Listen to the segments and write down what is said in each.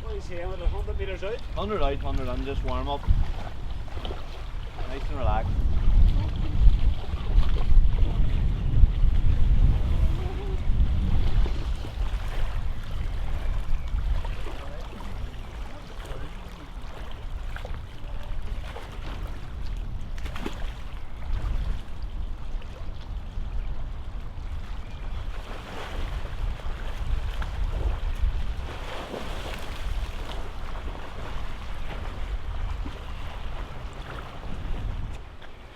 What are you saying with 100 metres out? 100 out, 100 in, just warm up. Nice and relaxed.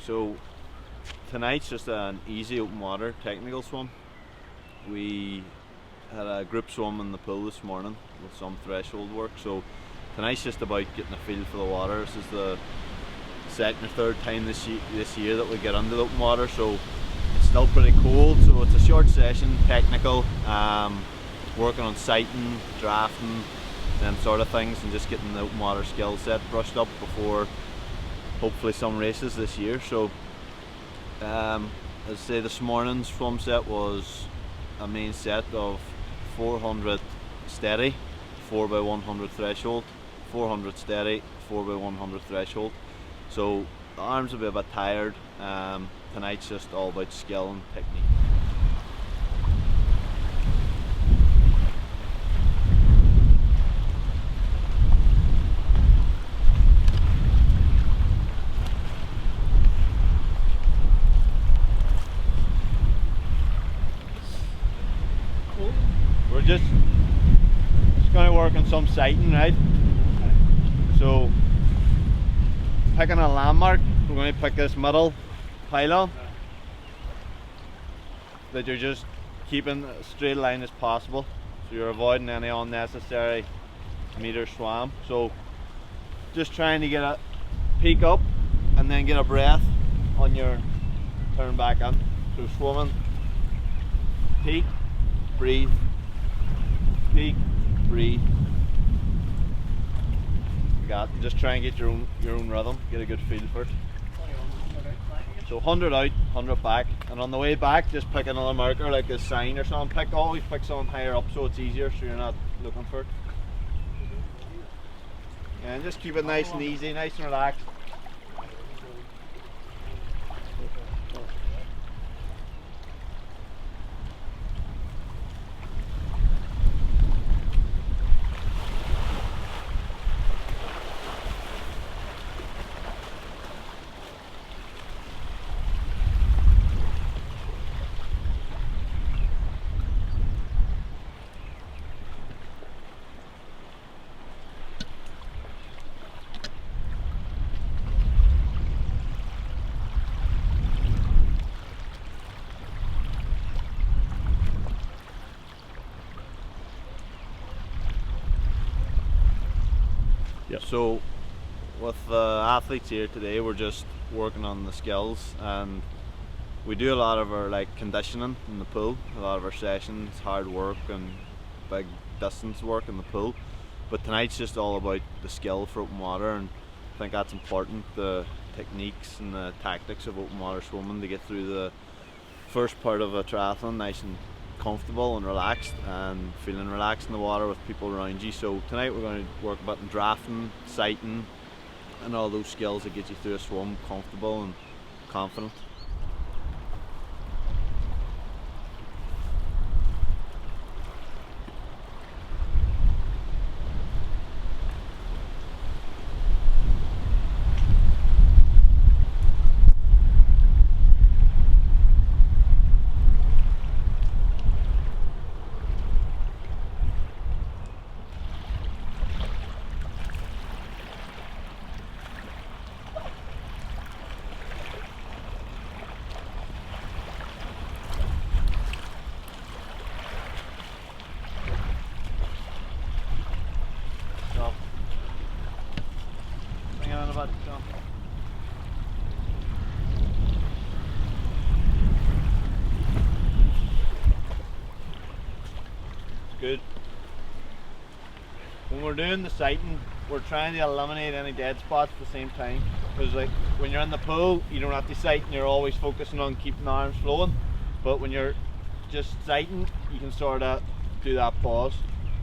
So tonight's just an easy open water technical swim. We had a group swim in the pool this morning with some threshold work, so tonight's just about getting a feel for the water. This is the second or third time this year that we get under the open water, so it's still pretty cold, so it's a short session, technical, working on sighting, drafting, them sort of things, and just getting the open water skill set brushed up before hopefully some races this year. So as I say, this morning's swim set was a main set of 400 steady, 4x100 threshold, 400 steady, 4x100 threshold. So the arms will be a bit tired. Tonight's just all about skill and technique. We're just going to work on some sighting, right? So, picking a landmark, we're going to pick this middle pylon that you're just keeping a straight line as possible, so you're avoiding any unnecessary meter swam. So, just trying to get a peak up and then get a breath on your turn back in. So, swimming, peak, breathe, peak, breathe. Just try and get your own rhythm, get a good feel for it. So 100 out, 100 back, and on the way back just pick another marker like a sign or something. Always pick something higher up so it's easier, so you're not looking for it. And just keep it nice and easy, nice and relaxed. Yep. So with the athletes here today, we're just working on the skills, and we do a lot of our conditioning in the pool, a lot of our sessions, hard work and big distance work in the pool. But tonight's just all about the skill for open water, and I think that's important, the techniques and the tactics of open water swimming to get through the first part of a triathlon nice and comfortable and relaxed, and feeling relaxed in the water with people around you. So tonight we're going to work a bit in drafting, sighting, and all those skills that get you through a swim comfortable and confident. Good. When we're doing the sighting, we're trying to eliminate any dead spots at the same time, because like when you're in the pool you don't have to sight and you're always focusing on keeping the arms flowing, but when you're just sighting you can sort of do that pause.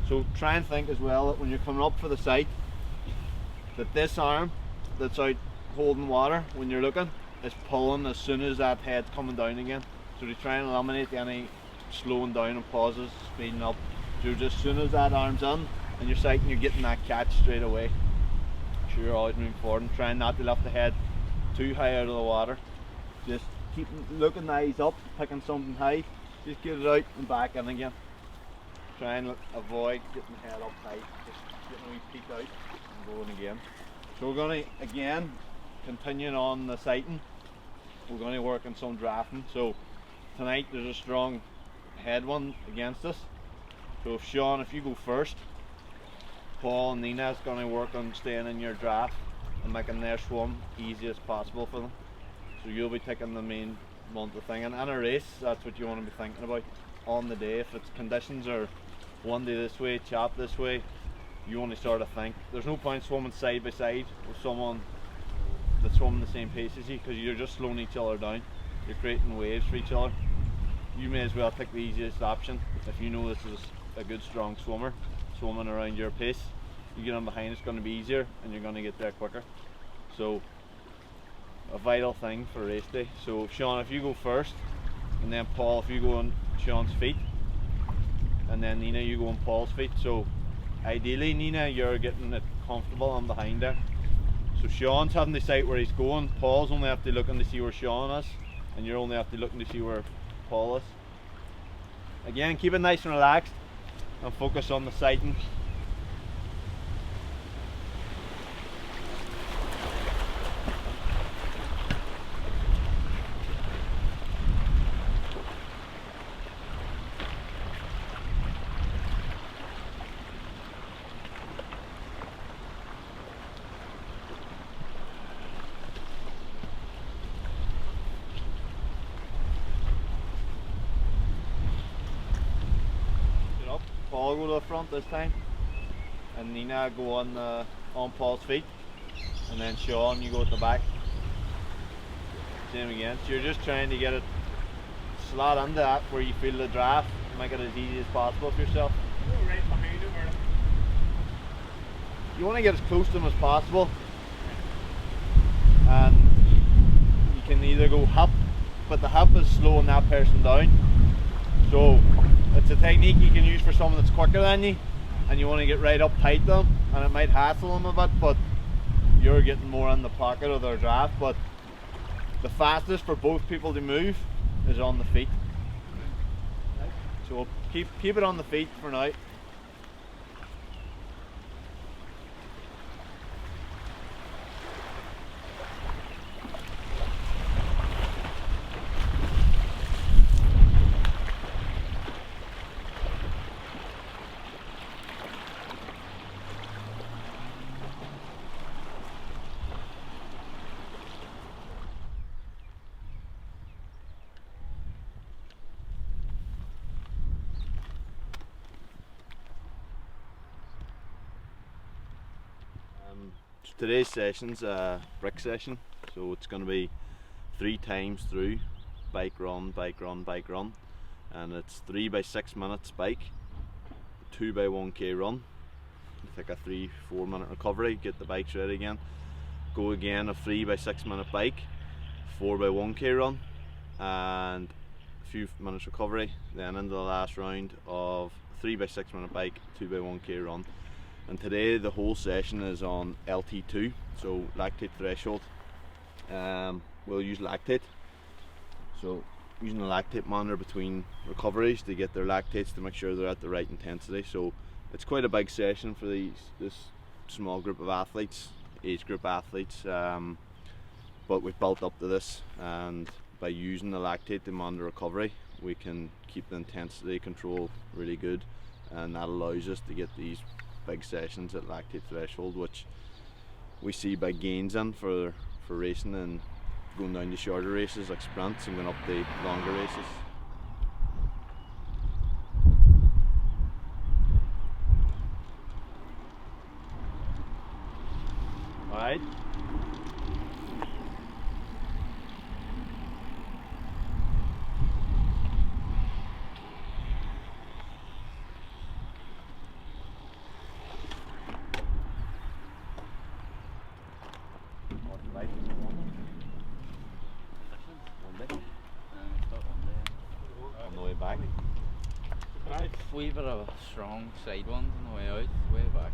So try and think as well that when you're coming up for the sight, that this arm that's out holding water when you're looking is pulling as soon as that head's coming down again. So to try and eliminate any slowing down and pauses, speeding up. So just as soon as that arm's in and you're sighting, you're getting that catch straight away. So you're out moving forward and trying not to lift the head too high out of the water. Just keep looking the eyes up, picking something high, just get it out and back in again. Try and avoid getting the head up tight, just getting a wee peek out and going again. So we're going to, again, continuing on the sighting, we're going to work on some drafting. So tonight there's a strong headwind against us. So if Sean, if you go first, Paul and Nina's going to work on staying in your draft and making their swim easy as possible for them. So you'll be taking the main month of thing. And in a race, that's what you want to be thinking about on the day. If it's conditions are one day this way, chop this way, you only sort of think. There's no point swimming side by side with someone that's swimming the same pace as you, because you're just slowing each other down. You're creating waves for each other. You may as well take the easiest option. If you know this is a good strong swimmer swimming around your pace, you get on behind, it's going to be easier and you're going to get there quicker. So a vital thing for race day. So Sean, if you go first, and then Paul, if you go on Sean's feet, and then Nina, you go on Paul's feet. So ideally, Nina, you're getting it comfortable on behind there. So Sean's having to sight where he's going, Paul's only have to looking to see where Sean is, and you're only have to looking to see where Paul is. Again, keep it nice and relaxed and focus on the sighting. Paul go to the front this time, and Nina go on Paul's feet, and then Sean, you go at the back. Same again. So you're just trying to get it slot into that where you feel the draft, make it as easy as possible for yourself. Go right behind him, or you want to get as close to him as possible, and you can either go hop, but the hop is slowing that person down. So it's a technique you can use for someone that's quicker than you, and you want to get right up tight to them, and it might hassle them a bit, but you're getting more in the pocket of their draft. But the fastest for both people to move is on the feet. So we'll keep it on the feet for now. Today's session's a brick session, so it's going to be 3 times through bike run, bike run, bike run, and it's 3 by 6 minutes bike, 2 by 1k run, take a 3-4 minute recovery, get the bikes ready again, go again a 3 by 6 minute bike, 4 by 1k run, and a few minutes recovery, then into the last round of 3 by 6 minute bike, 2 by 1k run. And today the whole session is on LT2, so lactate threshold. We'll use lactate, so using a lactate monitor between recoveries to get their lactates to make sure they're at the right intensity. So it's quite a big session for this small group of athletes, age group athletes, but we've built up to this, and by using the lactate to monitor recovery we can keep the intensity control really good, and that allows us to get these big sessions at lactate threshold, which we see big gains in for racing and going down to shorter races like sprints and going up the longer races. Right. On the way back. Wee bit of a strong side one on the way out, way back.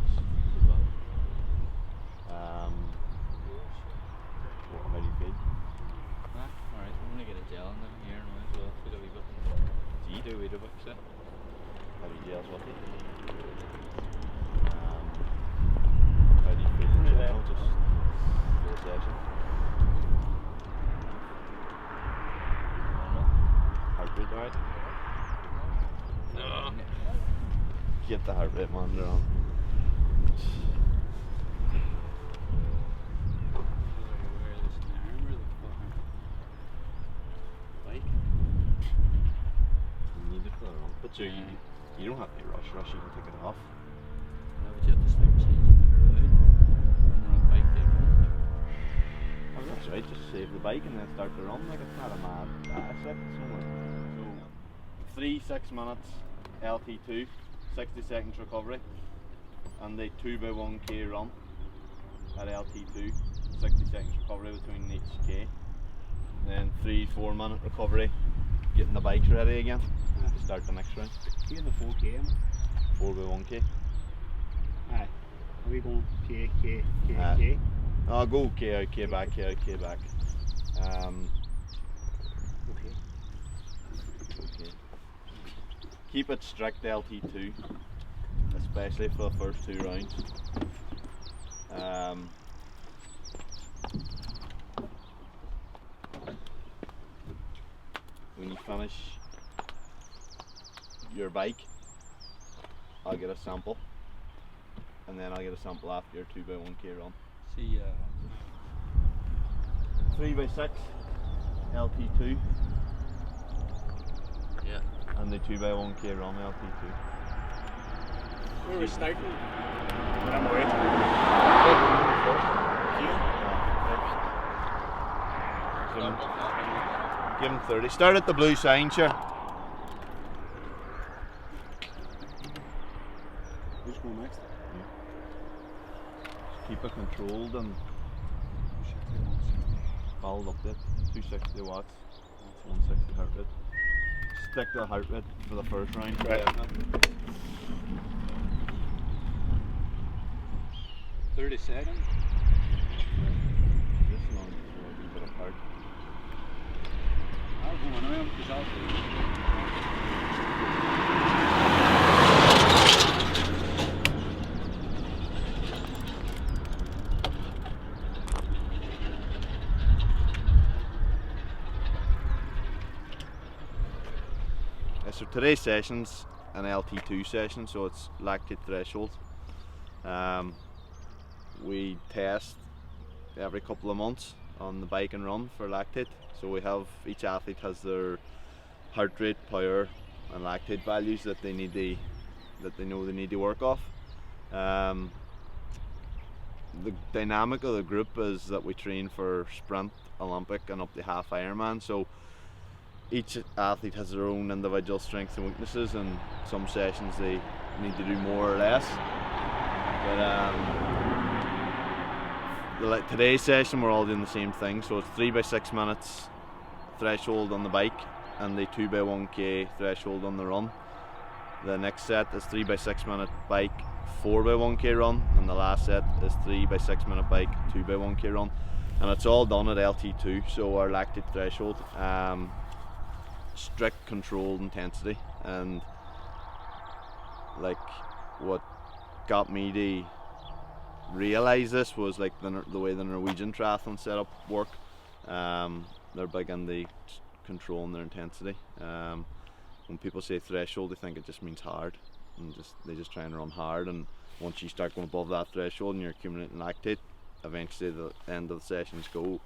How do you feel? Alright, I'm gonna get a gel in there here now as well. Feel a wee bit. Do you? Do a wee bit of it. How do you gels with it? How do you feel in general? Just for the session? Normal? Heart rate alright? No. Get the heart rate monitor on. You need to put it on. But you don't have to rush, you can take it off. No, but you have to start changing it around. Run around bike day run. Oh, that's right, just save the bike and then start to run like it's not a mad asset. So 3 6 minutes LT2, 60 seconds recovery, and the 2x1k run at LT2, 60 seconds recovery between each k. Then 3 4 minute recovery, getting the bikes ready again to start the next round. Here in the 4K. 4x1k. Aye. Are we going K, K, K, Aye. K? I'll go K out, K back, K out, K back. Okay. Okay. Keep it strict LT2, especially for the first 2 rounds. When you finish your bike, I'll get a sample, and then I'll get a sample after your 2x1k run. See, 3x6 LT2 yeah. and the 2x1k run LT2. Where are we starting? When I'm away. Give him 30. Start at the blue sign, sure. Who's going next? Just keep it controlled and followed up there. 260 watts. That's 160 heart rate. Stick to the heart rate for the first round. Right. 30 seconds. This long for a wee bit of heart. I'll go on him because I'll So today's session's an LT2 session, so it's lactate threshold. We test every couple of months on the bike and run for lactate. So we have, each athlete has their heart rate, power and lactate values that they need to, that they know they need to work off. The dynamic of the group is that we train for sprint, Olympic and up to half Ironman. So each athlete has their own individual strengths and weaknesses, and some sessions they need to do more or less. But today's session we're all doing the same thing, so it's 3x6 minutes threshold on the bike and the 2x1k threshold on the run. The next set is 3x6 minute bike, 4x1k run, and the last set is 3x6 minute bike, 2x1k run, and it's all done at LT2, so our lactate threshold. Strict controlled intensity, and like what got me to realise this was like the way the Norwegian triathlon setup work. They're big on the controlling their intensity. When people say threshold, they think it just means hard, and they just try and run hard, and once you start going above that threshold and you're accumulating lactate, eventually the end of the sessions go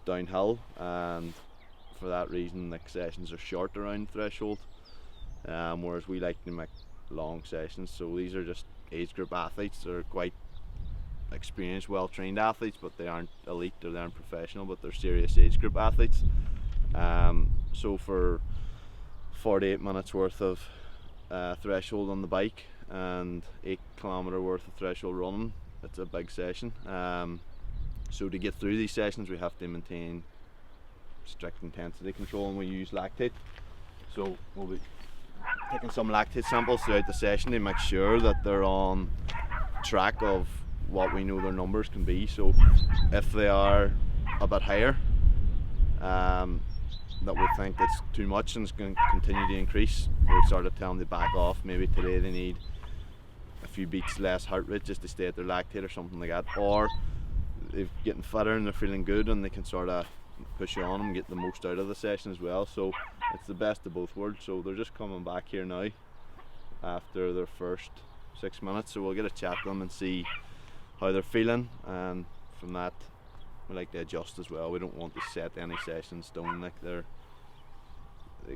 downhill, and for that reason the sessions are short around threshold, whereas we like to make long sessions. So these are just age group athletes that are quite experienced, well-trained athletes, but they aren't elite or they aren't professional, but they're serious age group athletes. So for 48 minutes worth of threshold on the bike and 8 kilometre worth of threshold running, it's a big session. So to get through these sessions we have to maintain strict intensity control, and we use lactate. So we'll be taking some lactate samples throughout the session to make sure that they're on track of what we know their numbers can be. So if they are a bit higher, that we think it's too much and it's going to continue to increase, we started telling them to back off. Maybe today they need a few beats less heart rate just to stay at their lactate or something like that, or they're getting fitter and they're feeling good and they can sort of push on and get the most out of the session as well. So it's the best of both worlds. So they're just coming back here now after their first 6 minutes, so we'll get a chat to them and see how they're feeling, and from that we like to adjust as well. We don't want to set any session in stone, like they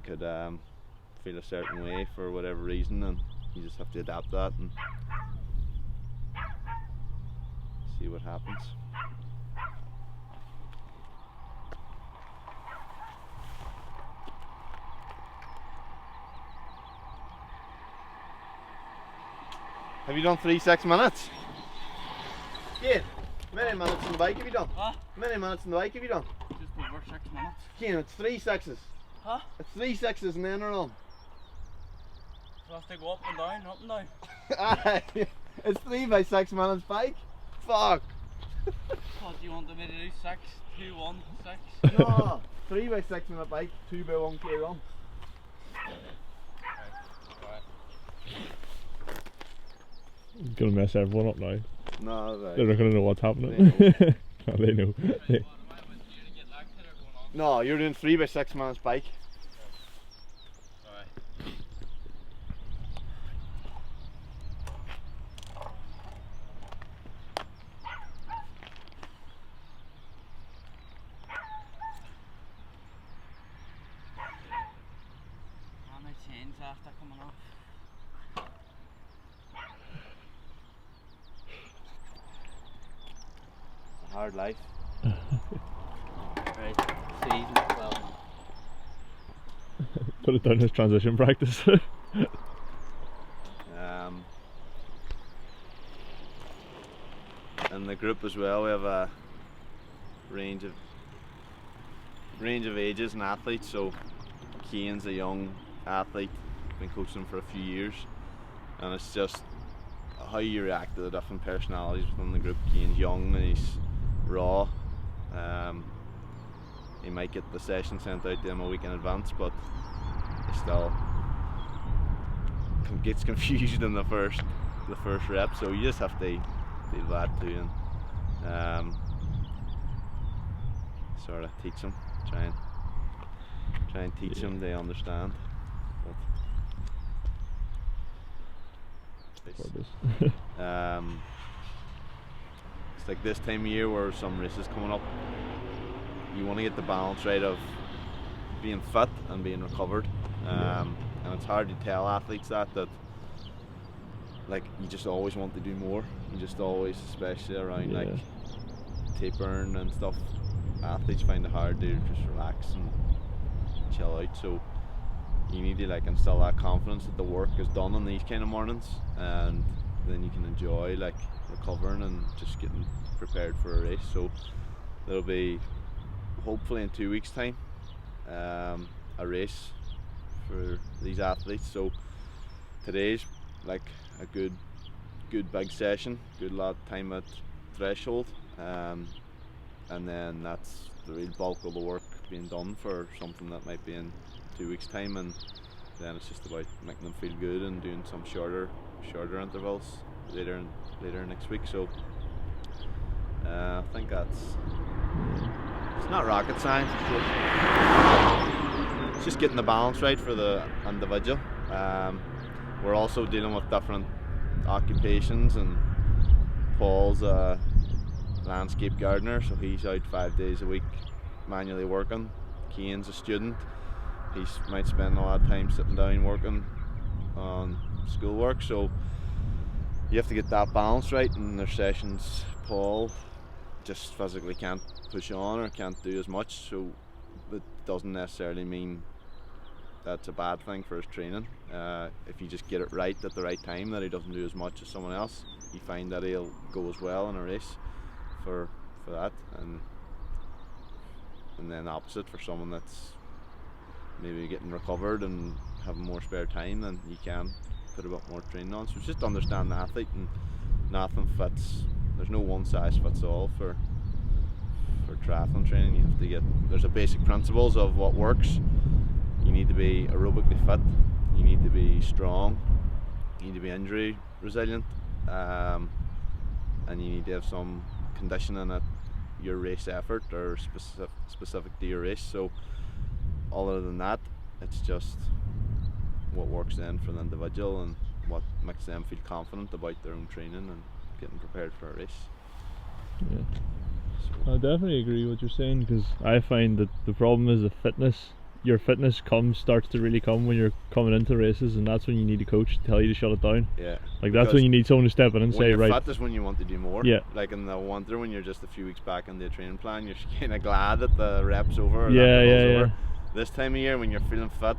could feel a certain way for whatever reason, and you just have to adapt that and see what happens. Have you done 3 6 minutes? Kane, how many minutes on the bike have you done? Huh? How many minutes on the bike have you done? Just over 6 minutes. Kane, it's 3 6s. Huh? It's 3 6s and then on. So I have to go up and down, up and down. Aye, it's 3 by 6 minutes bike. Fuck. What do you want me to do? 6, 2, 1, 6? No, 3 by 6 minute bike, 2 by 1k run. Gonna mess everyone up now. No, right. They're not gonna know what's happening. No, they know. No, you're doing 3 by 6 minutes bike. My chains after coming off. A hard life. Right, season 12 months. Put it down as transition practice. In the group as well, we have a range of ages and athletes. So Keane's a young athlete, been coaching him for a few years, and it's just how you react to the different personalities within the group. Keane's young and he's raw. He might get the session sent out to him a week in advance, but he still gets confused in the first rep. So you just have to deal with that too, and sort of teach them, try and teach them they understand. But it's like this time of year where some races coming up, you want to get the balance right of being fit and being recovered, and it's hard to tell athletes that like you just always want to do more. You just always, especially around like tapering and stuff, athletes find it hard to just relax and chill out. So you need to like instill that confidence that the work is done on these kind of mornings, and then you can enjoy like recovering and just getting prepared for a race. So there'll be hopefully in 2 weeks time a race for these athletes. So today's like a good big session, good lot of time at threshold, and then that's the real bulk of the work being done for something that might be in 2 weeks time, and then it's just about making them feel good and doing some shorter intervals later next week. So I think it's not rocket science, it's just getting the balance right for the individual. We're also dealing with different occupations, and Paul's a landscape gardener, so he's out 5 days a week manually working. Keane's a student, he might spend a lot of time sitting down working on schoolwork, so you have to get that balance right, and their sessions Paul just physically can't push on or can't do as much, so it doesn't necessarily mean that's a bad thing for his training. If you just get it right at the right time, that he doesn't do as much as someone else, you find that he'll go as well in a race for that, and then opposite for someone that's maybe getting recovered and having more spare time, then you can put a bit more training on. So it's just understand the athlete, and nothing fits. There's no one size fits all for triathlon training. You have to there's a basic principles of what works. You need to be aerobically fit, you need to be strong, you need to be injury resilient, and you need to have some conditioning at your race effort or specific to your race. So other than that, it's just what works then for the individual and what makes them feel confident about their own training and getting prepared for a race. Yeah. So I definitely agree with what you're saying, because I find that the problem is the fitness. Your fitness starts to really come when you're coming into races, and that's when you need a coach to tell you to shut it down. yeah, Like that's when you need someone to step in and when say, you're right, fit is when you want to do more. Yeah. Like in the winter when you're just a few weeks back in the training plan, you're kind of glad that the rep's over or Yeah, that interval's yeah, over. This time of year when you're feeling fit,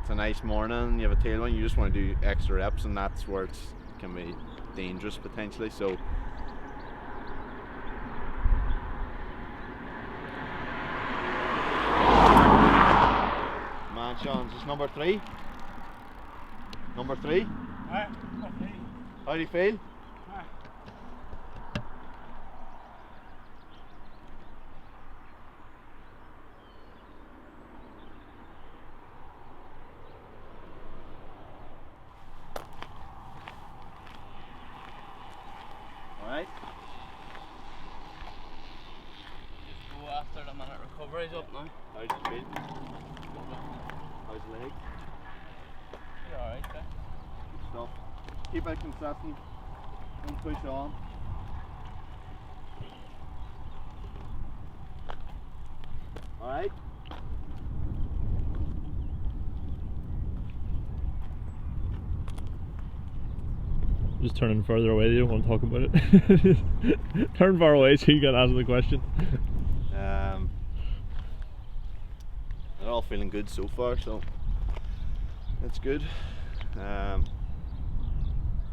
it's a nice morning, you have a tailwind, you just want to do extra reps, and that's where it can be dangerous potentially. So man, Sean, is this number 3? Number 3? Aye, okay. How do you feel? Aye. Alright. Just go after the minute recovery's up now. How do you feel? How's the leg? You're alright, okay? Good stuff. Keep it consistent. Don't push on. Alright. just turning further away. They don't want to talk about it. Turn far away so you can answer the question. They're all feeling good so far, so that's good.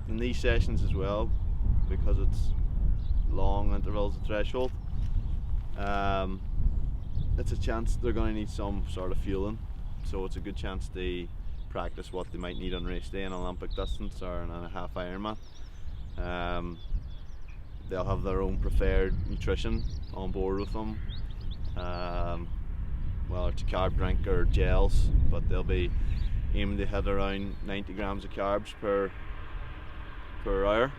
In these sessions as well, because it's long intervals of threshold, it's a chance they're going to need some sort of fueling, so it's a good chance to practice what they might need on race day in Olympic distance or in a half Ironman. They'll have their own preferred nutrition on board with them, well, it's a carb drink or gels, but they'll be aiming to hit around 90 grams of carbs per hour.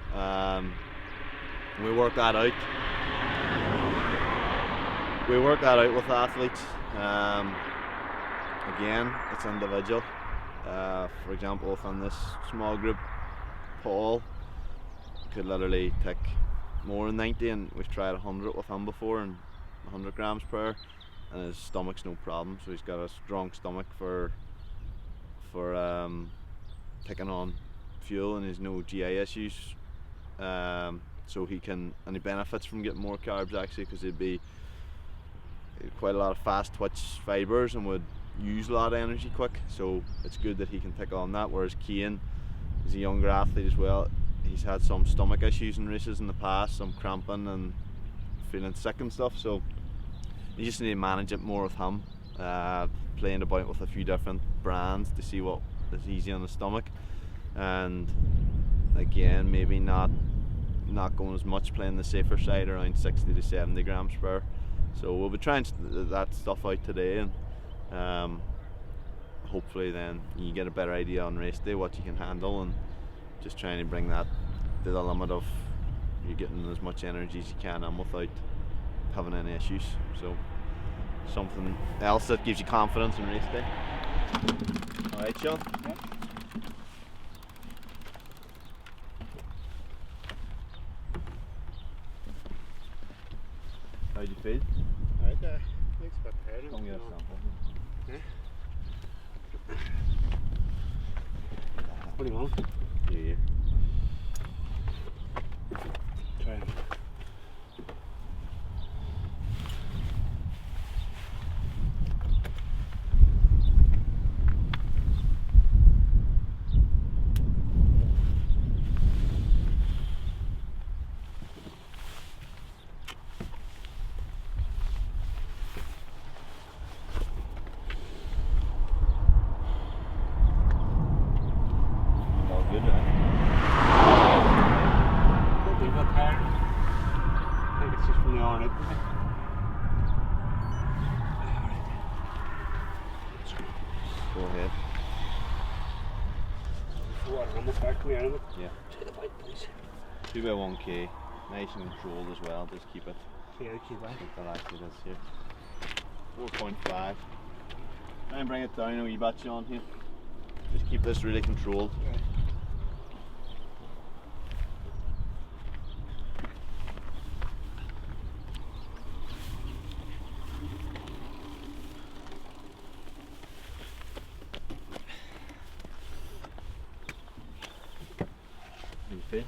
We work that out. We work that out with athletes. Again, it's individual. For example, within this small group, Paul could literally take more than 90, and we've tried 100 with him before, and 100 grams per hour, and his stomach's no problem. So he's got a strong stomach for taking on fuel, and he's no GI issues. So he benefits from getting more carbs actually, because he'd be quite a lot of fast twitch fibers and would use a lot of energy quick, so it's good that he can take on that. Whereas Cian is a younger athlete as well. He's had some stomach issues in races in the past, some cramping and feeling sick and stuff, so you just need to manage it more with him, playing about with a few different brands to see what is easy on the stomach, and again maybe not going as much, playing the safer side around 60 to 70 grams per hour. So we'll be trying that stuff out today, and hopefully then you get a better idea on race day what you can handle, and just trying to bring that to the limit of you getting as much energy as you can and without having any issues. So something else that gives you confidence in race day. Alright, Sean? Yep. How do you feel? Alright, thanks for preparing. Come get a sample. What do you want? Yeah. Try and on it. Go ahead. Water, Emmett, back to me, Emmett. Yeah. To the bike, please. 2x1k, nice and controlled as well. Just keep it. Yeah, keep that. Keep that like it is here. 4.5. Try and bring it down a wee bit, Sean, here. Just keep this really controlled. Right. You feel?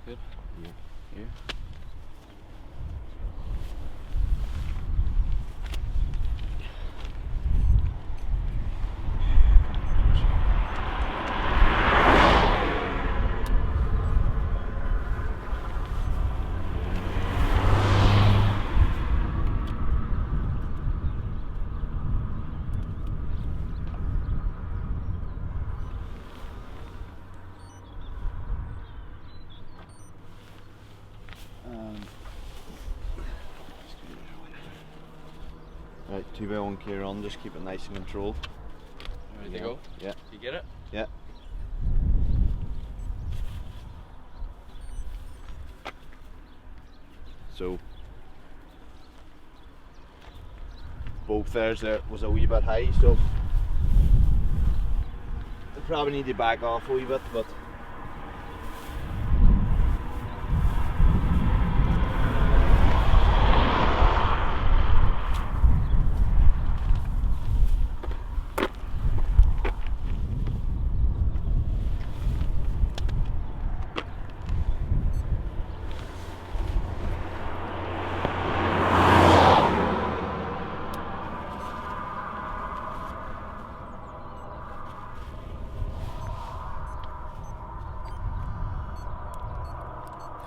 Good. Yeah. Here. Right, 2x1k run, just keep it nice and controlled. Ready Yeah. to go? Yeah. You get it? Yeah. So both theirs there was a wee bit high, so I probably need to back off a wee bit, but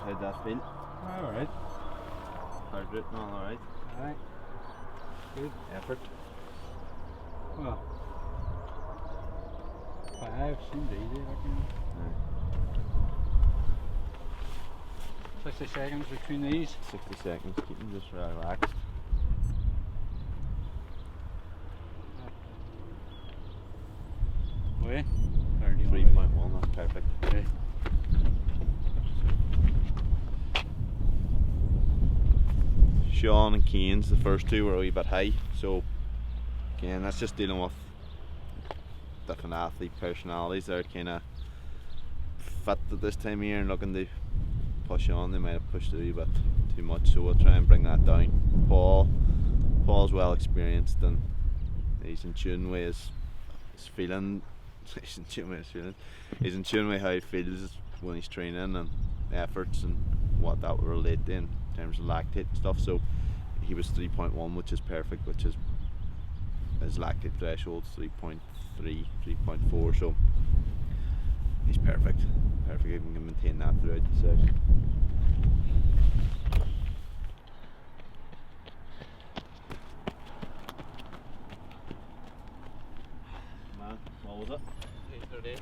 how'd that feel? Alright. How's it? Not alright. Alright. Good. Effort. Well. 5 seemed easy, I reckon. 60 seconds between these. 60 seconds, keep them just relaxed. Wait. 3.1, that's perfect. Okay. Sean and Keane's, the first two were a wee bit high, so again that's just dealing with different athlete personalities. They're kind of fit at this time of year and looking to push on. They might have pushed a wee bit too much, so we'll try and bring that down. Paul's well experienced and he's in tune with his feeling. He's in tune with his feeling. He's in tune with how he feels when he's training and the efforts and what that will relate to in terms of lactate and stuff. So he was 3.1, which is perfect, which is his lactate threshold's 3.3, 3.4, so he's perfect. Perfect, he can maintain that throughout the session. Man, what was it? 3:38.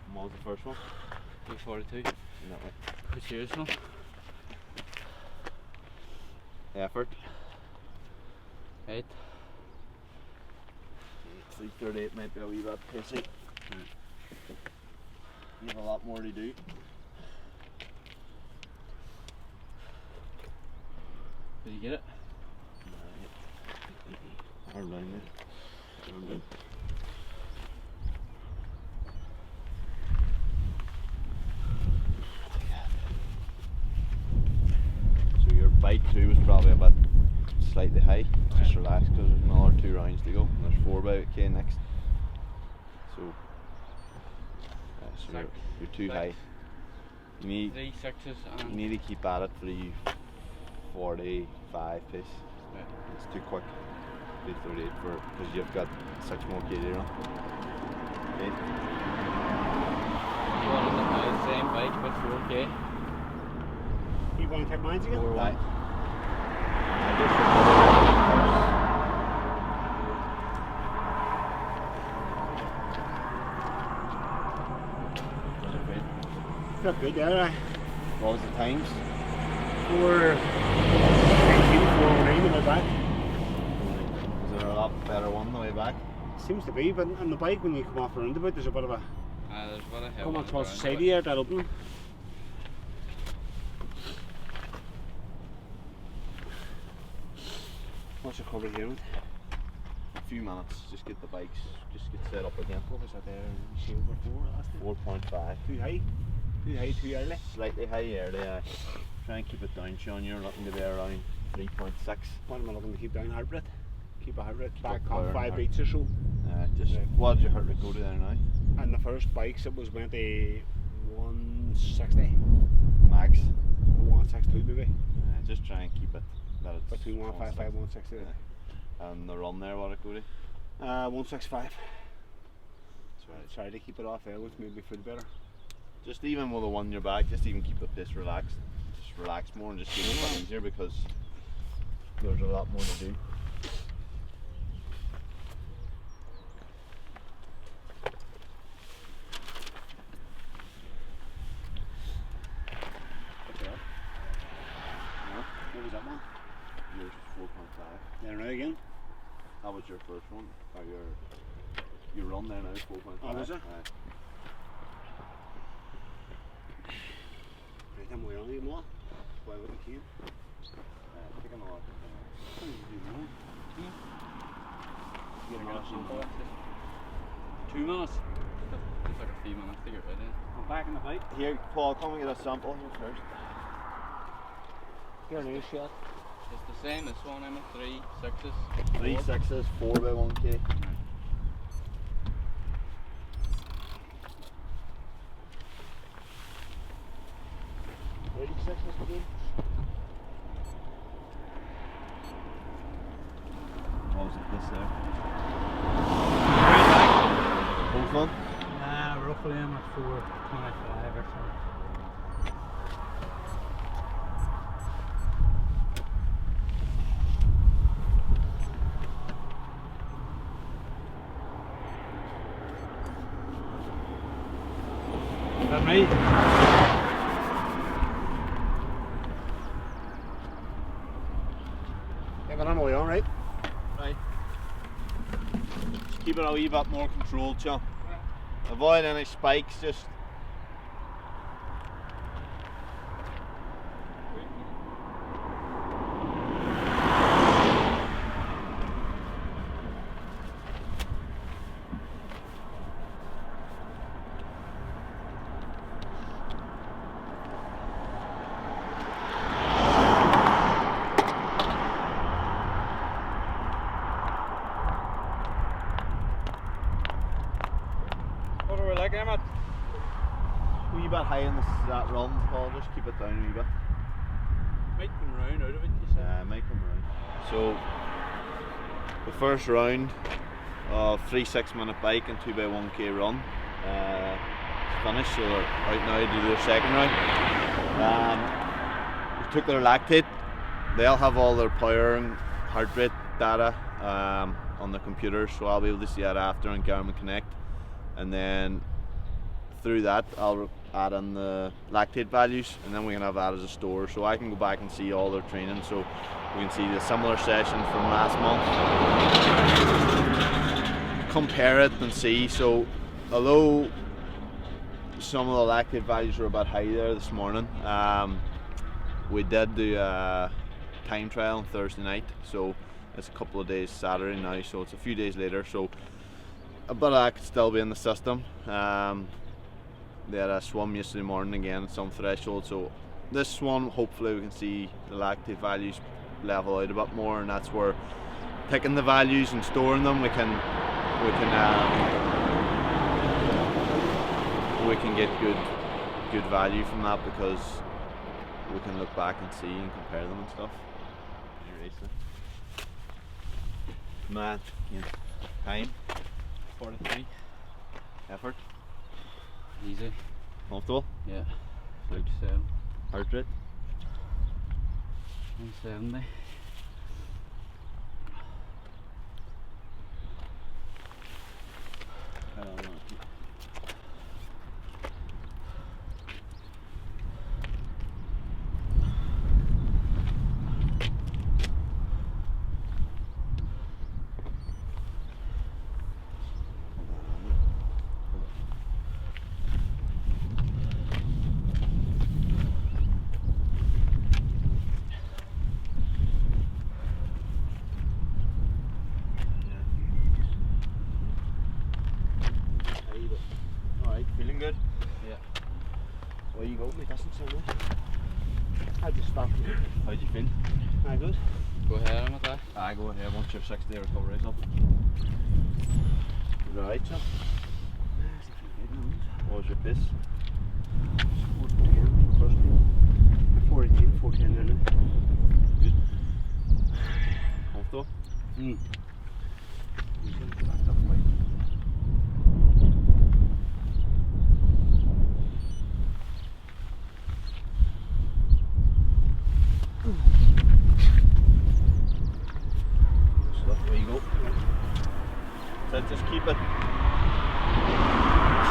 And what was the first one? 2:42. In that way. What's yours now? Effort. 8. 3:38 might be a wee bit pissy. You have a lot more to do. Did you get it? Arm down there. Arm down. So your bike 2 was probably a bit slightly high. Just relax because there's another 2 rounds to go. And there's 4x next. So, so you're too high. You need 3 6s you and need to keep at it 3:45 pace. Right. It's too quick. 3:38 because you've got 6 more k to run. Okay. you want the same bike with 4K. You want to take mine again? 4-1. Felt good, yeah. What was the times? 4 back. Seems to be, but on the bike when you come off the roundabout, there's a bit of a There's a bit of hill come on across the ground, side here, that opening. What's the cover here? A few minutes, just get the bikes, just get set up again. What was that there? You see over 4 last time? 4.5. Too high? Too high, too early? Slightly high early. Try and keep it down, Sean. You're looking to be around 3.6. What am I looking to keep down? Heart rate? Keep a heart rate back it on clear, 5 heart. beats or so. Just what did your heart rate go to there now? And the first bikes it was went to 160. Max. 162 maybe. Just try and keep it that it's Between 155 160. And the run there, what it go to? 165. That's right. Try to keep it off there, which made me feel better. Just even with the one in your back, just even keep the pace relaxed. Just relax more and just keep it a bit easier because there's a lot more to do. What was that one? Yours is 4.5. There now again. That was your first one. Or your run there now, 4.5. Oh, was it? Aye. Right, I'm way on you more. Why would I keep? Take another. What do you do now? I Get a got gas some in for for it. 2 minutes. It's like a few minutes to get ready. I'm back in the bike. Here, Paul, come and get a sample here first. Here, new shot. It's the same, this one, Emmett, 3 6s. 3 6s, 4 by 1k. What was it this there? Both one? Nah, roughly I'm at 425 or so. Is that right? Yeah, but I'm away on, right? Right. Just keep it a wee bit more controlled, John. Avoid any spikes, just What are we like, Emmett? a wee bit high in that run, Paul. Just keep it down a wee bit. Might come round out of it, you said. Might come around. So the first round of 3 6-minute bike and 2 by 1k run is finished, so they're out now to do their second round. We took their lactate. They'll have all their power and heart rate data on the computer, so I'll be able to see that after on Garmin Connect, and then through that I'll add in the lactate values, and then we can have that as a store, so I can go back and see all their training, so we can see the similar session from last month, compare it and see. So although some of the lactate values were a bit high there this morning, we did do a time trial on Thursday night, so it's a couple of days Saturday now, so it's a few days later, so a bit of that could still be in the system. They had a swim yesterday morning again at some threshold, so this one hopefully we can see the lactate values level out a bit more, and that's where picking the values and storing them we can get good value from that, because we can look back and see and compare them and stuff. Man, yeah. Time, 43. effort, Easy. comfortable, Yeah. 37. heart rate. 170. my distance on this. I just stopped. How'd you feel? I good. Go ahead on with that. I go ahead once your 6-day recovery is up. You alright, son? What was your pace? 4:10 first time. 4:10 then. Good. Comfortable? Backed up quite. So there you go. So just keep it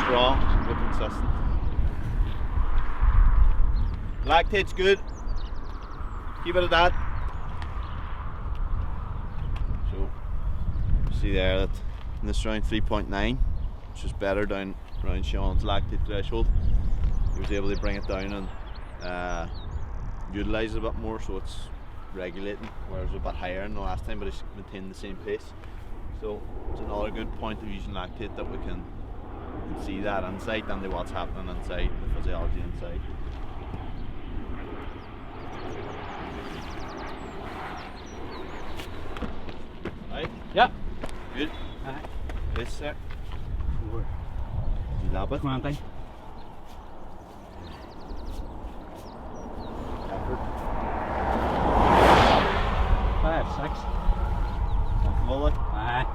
strong, but consistent. Lactate's good. Keep it at that. So see there that in this round 3.9, which is better down around Sean's lactate threshold. He was able to bring it down and utilise it a bit more, so it's regulating, whereas it was a bit higher than the last time, but it's maintained the same pace. So it's another good point of using lactate, that we can see that insight and what's happening inside, the physiology inside. Right? Yeah. Good. Aye. This there. 4. Do you lap it? Come on, thing. Effort. 5, 6. Comfortable like? Aye.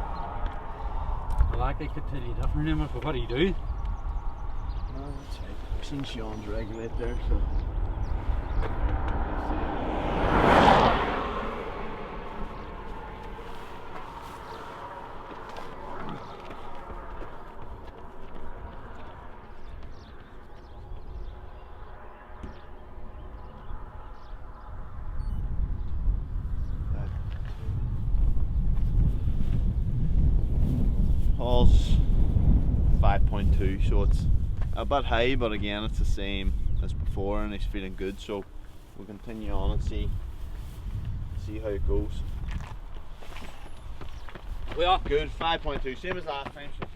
The lactate could tell you different, Emmett, but what do you do? No, that's right. I've seen Sean's regulate there, so. Paul's 5.2, so it's a bit high, but again it's the same as before and he's feeling good, so we'll continue on and see how it goes. We are. Good, 5.2, same as last time, so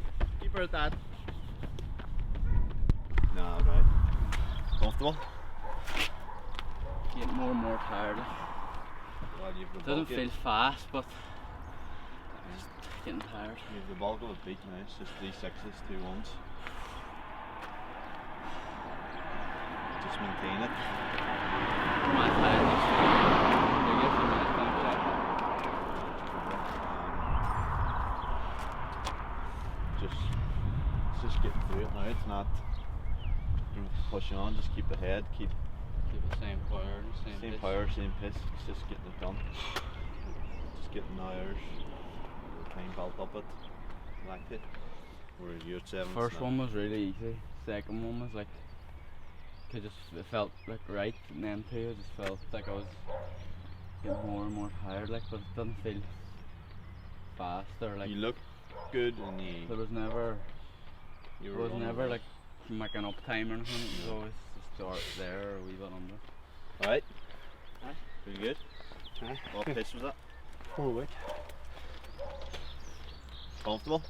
keep her at that. No, right. Comfortable? Getting more and more tired. Well, you've the Doesn't bulk feel fast, but just getting tired. You've the bulk of it beat now, it's just 3 6s, 2 1s. Just maintain it. My tired looks bigger for my thing. Just get through it now. It's not pushing on. Just keep ahead. Keep Keep the same power, same pace. power, same pace. It's just getting it done. Just getting hours, time built up it. Lactate. Where you're at 7. First one was really easy. Second one was like, it felt like right, and then 2 I just felt like I was getting more and more tired, like, but it didn't feel fast or like. You look good and There was never. you It were was on never the like making up time or anything. It was always just start there or a wee bit under. Alright. Aye. Pretty good. Aye. What pace was that? 4 week. Comfortable?